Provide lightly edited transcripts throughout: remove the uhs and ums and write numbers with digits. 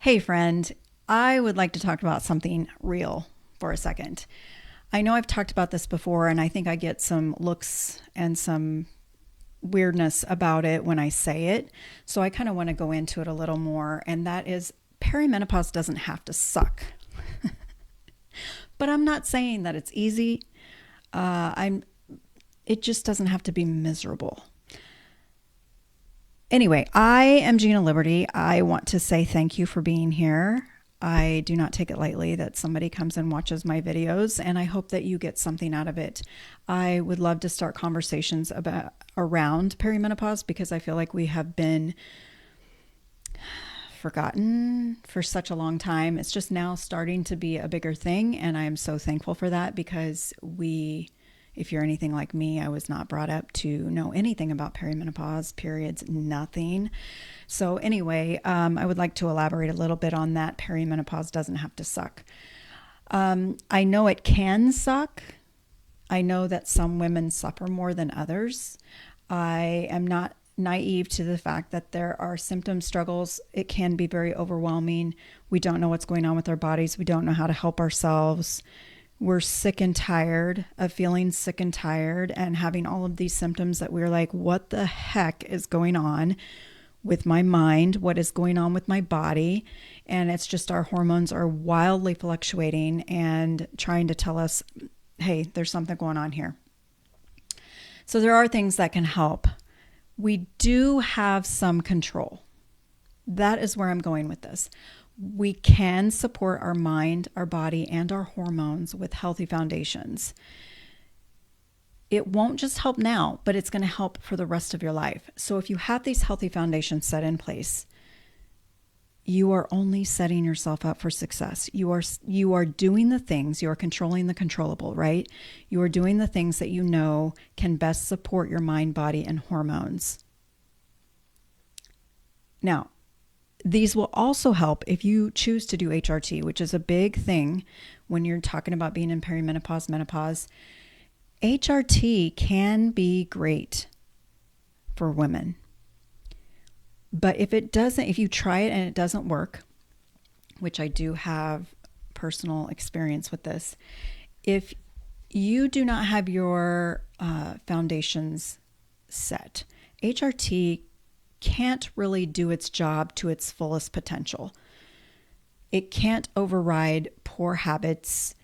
Hey, friend, I would like to talk about something real for a second. I know I've talked about this before, and I think I get some looks and some weirdness about it when I say it. So I kind of want to go into it a little more, and that is perimenopause doesn't have to suck. But I'm not saying that it's easy. I'm. It just doesn't have to be miserable. Anyway, I am Gina Liberty. I want to say thank you for being here. I do not take it lightly that somebody comes and watches my videos, and I hope that you get something out of it. I would love to start conversations about around perimenopause because I feel like we have been forgotten for such a long time. It's just now starting to be a bigger thing, and I am so thankful for that because if you're anything like me, I was not brought up to know anything about perimenopause, periods, nothing. So anyway, I would like to elaborate a little bit on that. Perimenopause doesn't have to suck. I know it can suck. I know that some women suffer more than others. I am not naive to the fact that there are symptom struggles. It can be very overwhelming. We don't know what's going on with our bodies. We don't know how to help ourselves. We're sick and tired of feeling sick and tired and having all of these symptoms that we're like, what the heck is going on with my mind? What is going on with my body? And it's just our hormones are wildly fluctuating and trying to tell us, hey, there's something going on here. So there are things that can help. We do have some control. That is where I'm going with this. We can support our mind, our body, and our hormones with healthy foundations. It won't just help now, but it's going to help for the rest of your life. So if you have these healthy foundations set in place, you are only setting yourself up for success. You are doing the things, you are controlling the controllable, right? You are doing the things that you know can best support your mind, body, and hormones. Now, these will also help if you choose to do HRT, which is a big thing when you're talking about being in perimenopause, menopause. HRT can be great for women. But if you try it and it doesn't work, which I do have personal experience with this, if you do not have your foundations set, HRT can't really do its job to its fullest potential. It can't override poor habits.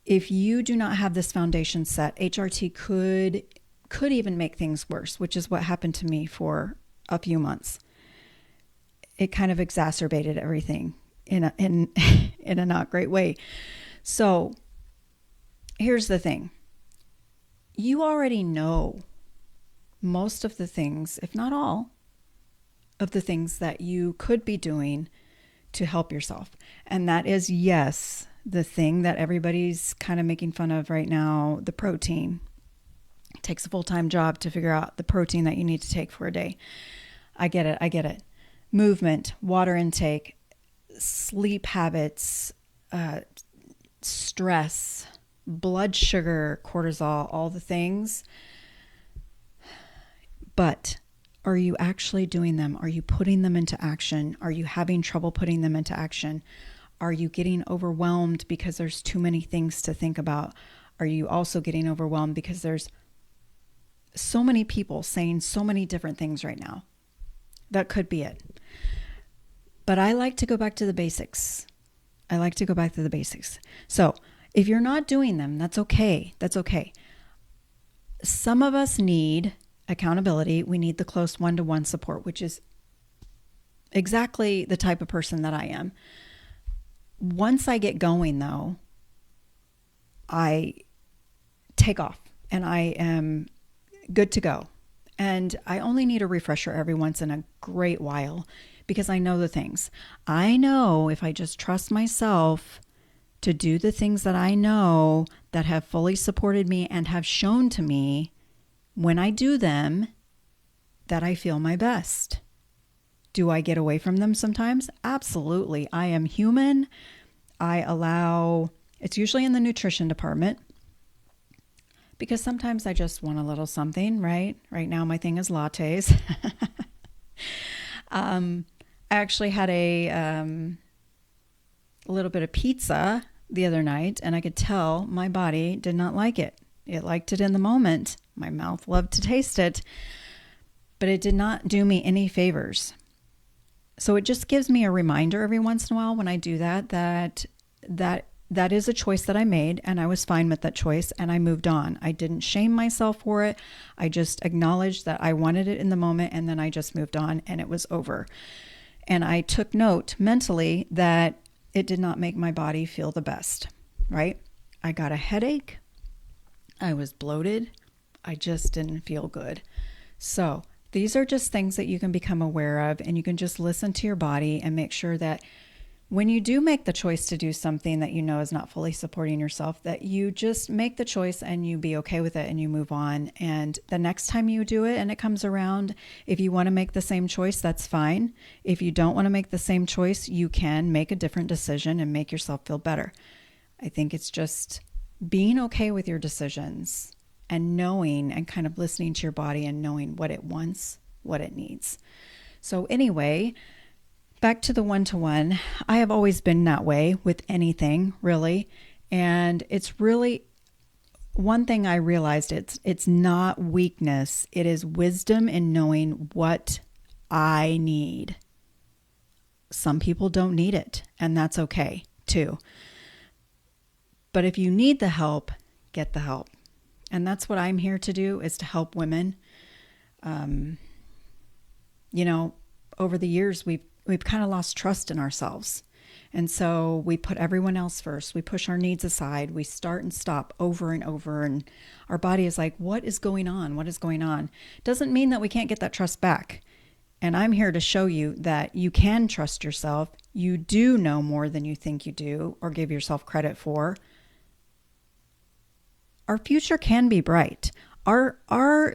If you do not have this foundation set, HRT could even make things worse, which is what happened to me for a few months. It kind of exacerbated everything in a not great way. So here's the thing. You already know most of the things, if not all, of the things that you could be doing to help yourself. And that is, yes, the thing that everybody's kind of making fun of right now, the protein. It takes a full-time job to figure out the protein that you need to take for a day. I get it. Movement, water intake, sleep habits, stress, blood sugar, cortisol, all the things. But are you actually doing them? Are you putting them into action? Are you having trouble putting them into action? Are you getting overwhelmed because there's too many things to think about? Are you also getting overwhelmed because there's so many people saying so many different things right now? That could be it. But I like to go back to the basics. So if you're not doing them, that's okay. Some of us need accountability. We need the close one-to-one support, which is exactly the type of person that I am. Once I get going, though, I take off and I am good to go. And I only need a refresher every once in a great while because I know the things. I know if I just trust myself to do the things that I know that have fully supported me and have shown to me when I do them that I feel my best. Do I get away from them sometimes? Absolutely. I am human. It's usually in the nutrition department because sometimes I just want a little something, right? Right now my thing is lattes. I actually had a little bit of pizza the other night, and I could tell my body did not like it. It liked it in the moment. My mouth loved to taste it, but it did not do me any favors. So it just gives me a reminder every once in a while when I do that is a choice that I made, and I was fine with that choice, and I moved on. I didn't shame myself for it. I just acknowledged that I wanted it in the moment, and then I just moved on, and it was over. And I took note mentally that it did not make my body feel the best, right? I got a headache. I was bloated. I just didn't feel good. So these are just things that you can become aware of, and you can just listen to your body and make sure that when you do make the choice to do something that you know is not fully supporting yourself, that you just make the choice and you be okay with it and you move on. And the next time you do it and it comes around, if you want to make the same choice, that's fine. If you don't want to make the same choice, you can make a different decision and make yourself feel better. I think it's just being okay with your decisions and knowing and kind of listening to your body and knowing what it wants, what it needs. So anyway, back to the one-to-one. I have always been that way with anything, really. And it's really one thing I realized, it's not weakness. It is wisdom in knowing what I need. Some people don't need it, and that's okay too. But if you need the help, get the help. And that's what I'm here to do, is to help women. Over the years, we've kind of lost trust in ourselves. And so we put everyone else first. We push our needs aside. We start and stop over and over. And our body is like, what is going on? What is going on? Doesn't mean that we can't get that trust back. And I'm here to show you that you can trust yourself. You do know more than you think you do or give yourself credit for. Our future can be bright.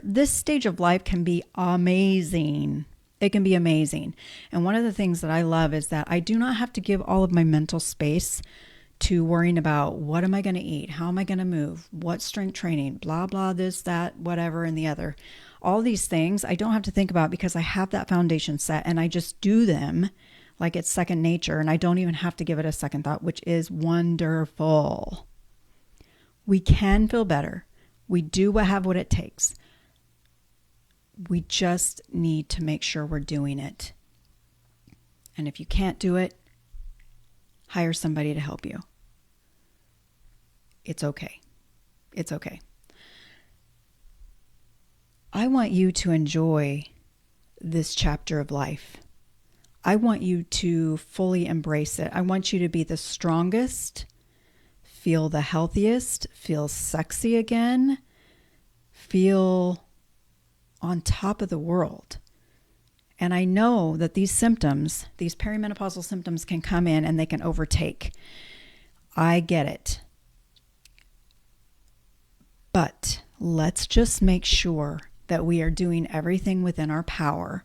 This stage of life can be amazing. It can be amazing. And one of the things that I love is that I do not have to give all of my mental space to worrying about what am I going to eat? How am I going to move? What strength training? Blah, blah, this, that, whatever, and the other. All these things I don't have to think about because I have that foundation set and I just do them like it's second nature, and I don't even have to give it a second thought, which is wonderful. We can feel better. We do have what it takes. We just need to make sure we're doing it. And if you can't do it, hire somebody to help you. It's okay. It's okay. I want you to enjoy this chapter of life. I want you to fully embrace it. I want you to be the strongest, feel the healthiest, feel sexy again, feel on top of the world. And I know that these symptoms, these perimenopausal symptoms, can come in and they can overtake. I get it. But let's just make sure that we are doing everything within our power,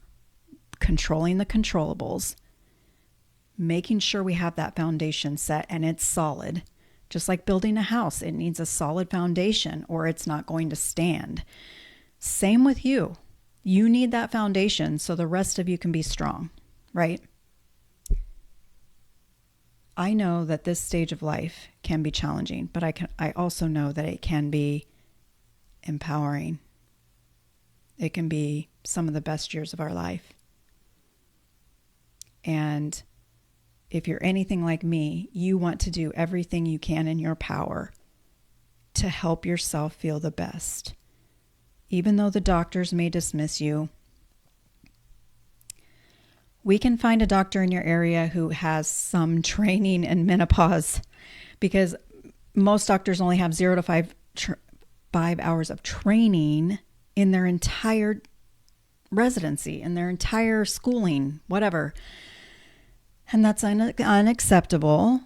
controlling the controllables, making sure we have that foundation set and it's solid. Just like building a house, it needs a solid foundation or it's not going to stand. Same with you. You need that foundation so the rest of you can be strong, right? I know that this stage of life can be challenging, but I also know that it can be empowering. It can be some of the best years of our life. And if you're anything like me, you want to do everything you can in your power to help yourself feel the best. Even though the doctors may dismiss you, we can find a doctor in your area who has some training in menopause, because most doctors only have 0 to 5 hours of training in their entire residency, in their entire schooling, whatever. And that's unacceptable.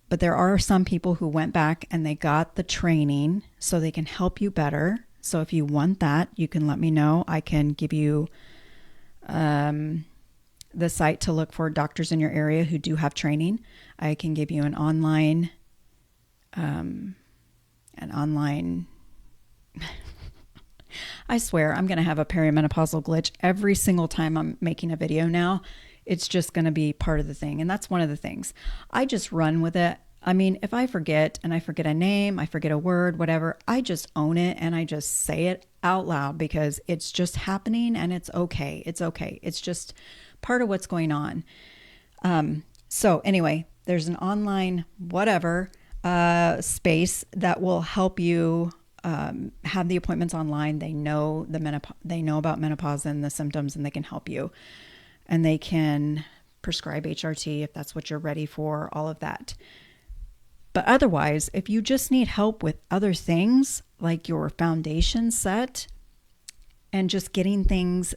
But there are some people who went back and they got the training so they can help you better. So if you want that, you can let me know. I can give you the site to look for doctors in your area who do have training. I can give you an online I swear I'm going to have a perimenopausal glitch every single time I'm making a video now. It's just going to be part of the thing. And that's one of the things. I just run with it. I mean, if I forget and I forget a name, I forget a word, whatever, I just own it and I just say it out loud because it's just happening and it's okay. It's okay. It's just part of what's going on. So anyway, there's an online whatever space that will help you have the appointments online. They know they know about menopause and the symptoms, and they can help you. And they can prescribe HRT if that's what you're ready for, all of that. But otherwise, if you just need help with other things like your foundation set and just getting things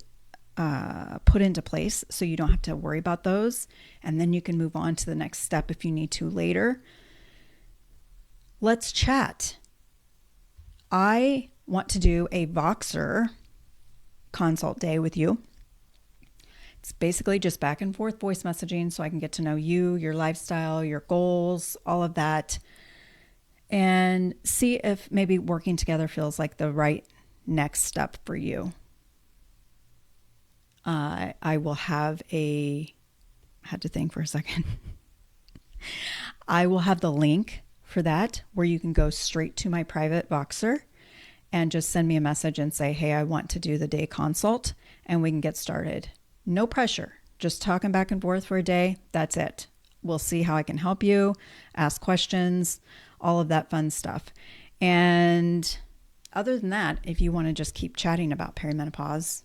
put into place so you don't have to worry about those, and then you can move on to the next step if you need to later, let's chat. I want to do a Voxer consult day with you. It's basically just back and forth voice messaging so I can get to know you, your lifestyle, your goals, all of that, and see if maybe working together feels like the right next step for you. I will have I had to think for a second. I will have the link for that where you can go straight to my private Voxer and just send me a message and say, hey, I want to do the day consult, and we can get started. No pressure, just talking back and forth for a day. That's it. We'll see how I can help you, ask questions, all of that fun stuff. And other than that, if you want to just keep chatting about perimenopause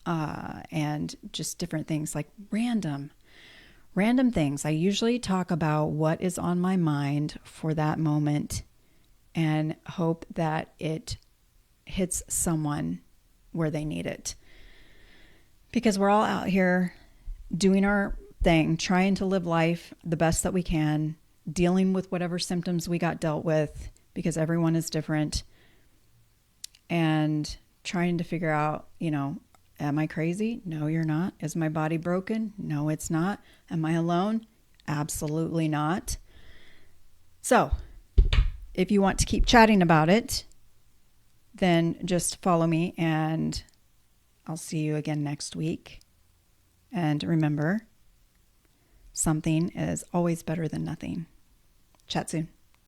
and just different things like random things, I usually talk about what is on my mind for that moment and hope that it hits someone where they need it. Because we're all out here doing our thing, trying to live life the best that we can, dealing with whatever symptoms we got dealt with, because everyone is different, and trying to figure out, am I crazy? No, you're not. Is my body broken? No, it's not. Am I alone? Absolutely not. So if you want to keep chatting about it, then just follow me and I'll see you again next week. And remember, something is always better than nothing. Chat soon.